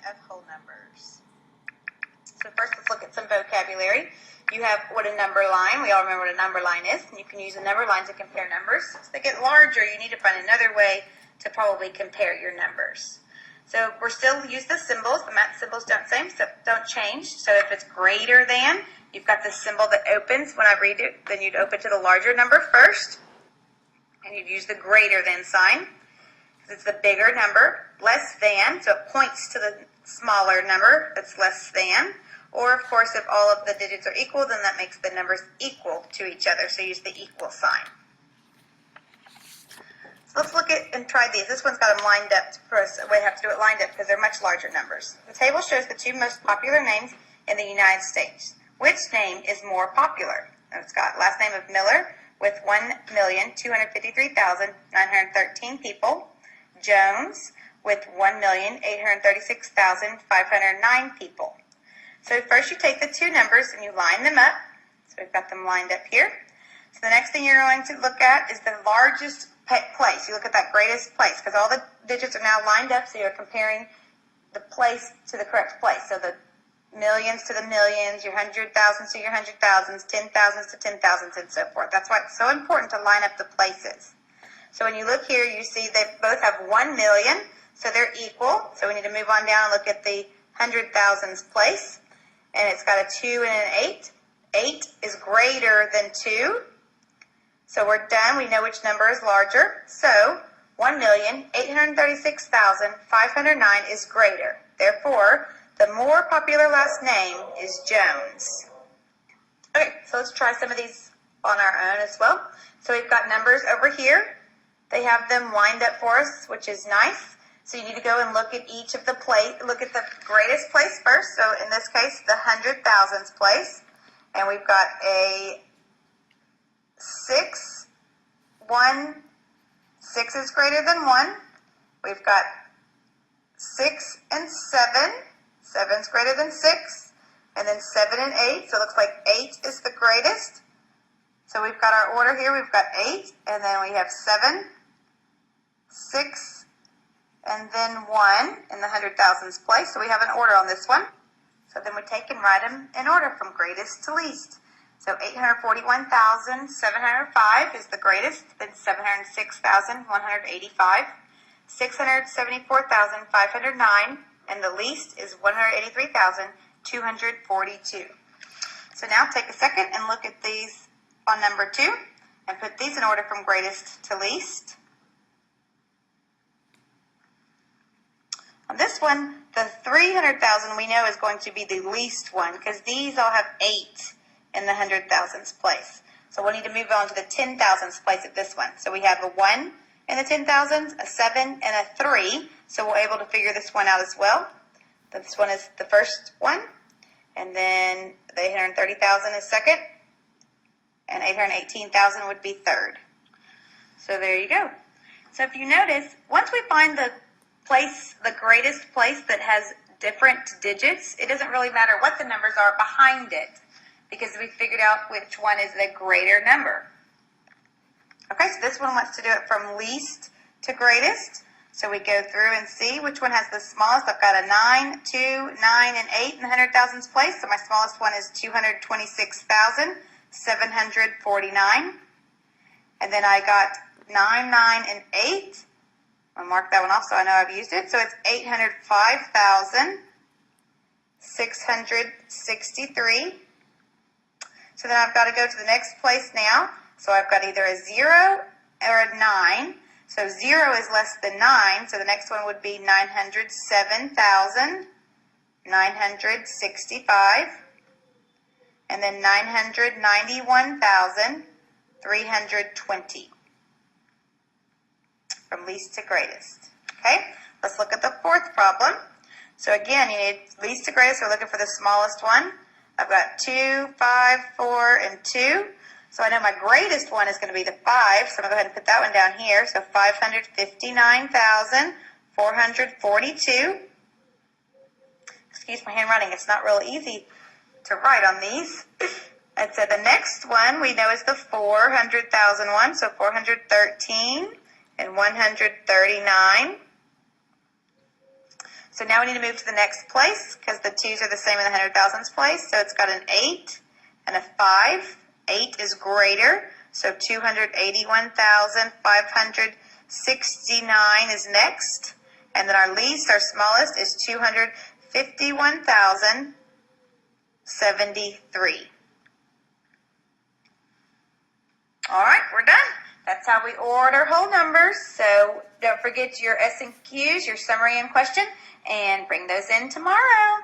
of whole numbers. So first let's look at some vocabulary. You have what a number line. We all remember what a number line is. And you can use a number line to compare numbers. As they get larger, you need to find another way to probably compare your numbers. So we're still use the symbols. The math symbols don't change. So if it's greater than, you've got the symbol that opens. When I read it, then you'd open to the larger number first. And you'd use the greater than sign. Because it's the bigger number. Less than, so it points to the smaller number that's less than. Or, of course, if all of the digits are equal, then that makes the numbers equal to each other. So use the equal sign. So let's look at and try these. This one's got them lined up for us. We have to do it lined up because they're much larger numbers. The table shows the two most popular names in the United States. Which name is more popular? And it's got last name of Miller with 1,253,913 people. Jones with 1,836,509 people. So first you take the two numbers and you line them up. So we've got them lined up here. So the next thing you're going to look at is the largest place. You look at that greatest place because all the digits are now lined up, so you're comparing the place to the correct place. So the millions to the millions, your 100,000s to your 100,000s, 10,000s to 10,000s, and so forth. That's why it's so important to line up the places. So when you look here, you see they both have 1 million, so they're equal. So we need to move on down and look at the 100,000s place. And it's got a 2 and an 8. 8 is greater than 2. So we're done. We know which number is larger. So 1,836,509 is greater. Therefore, the more popular last name is Jones. Okay, so let's try some of these on our own as well. So we've got numbers over here. They have them lined up for us, which is nice. So you need to go and look at each of the look at the greatest place first. So in this case, the 100,000s place. And we've got a 6, 1, 6 is greater than 1. We've got 6 and 7. 7 is greater than 6. And then 7 and 8. So it looks like 8 is the greatest. So we've got our order here. We've got 8. And then we have 7, 6, and then 1 in the 100,000s place. So we have an order on this one. So then we take and write them in order from greatest to least. So 841,705 is the greatest, then 706,185, 674,509, and the least is 183,242. So now take a second and look at these on number 2 and put these in order from greatest to least. On this one, the 300,000 we know is going to be the least one because these all have 8 in the 100,000s place. So we'll need to move on to the 10,000s place of this one. So we have a 1 in the 10,000s, a 7, and a 3. So we're able to figure this one out as well. This one is the first one. And then the 830,000 is second. And 818,000 would be third. So there you go. So if you notice, once we find the greatest place that has different digits, it doesn't really matter what the numbers are behind it because we figured out which one is the greater number. Okay, so this one wants to do it from least to greatest. So we go through and see which one has the smallest. I've got a 9, 2, 9, and 8 in the 100,000s place. So my smallest one is 226,749. And then I got 9, 9, and 8. I'll mark that one off so I know I've used it. So it's 805,663. So then I've got to go to the next place now. So I've got either a 0 or a 9. So 0 is less than 9. So the next one would be 907,965. And then 991,320. From least to greatest. Okay, let's look at the fourth problem. So again, you need least to greatest. We're looking for the smallest one. I've got 2, 5, 4, and 2. So I know my greatest one is going to be the 5. So I'm going to go ahead and put that one down here. So 559,442. Excuse my handwriting. It's not real easy to write on these. And so the next one we know is the 400,000 one. So 413 and 139. So now we need to move to the next place because the 2's are the same in the 100,000s place. So it's got an 8 and a 5. 8 is greater. So 281,569 is next. And then our least, our smallest, is 251,073. All right, we're done. That's how we order whole numbers. So don't forget your S and Qs, your summary and question, and bring those in tomorrow.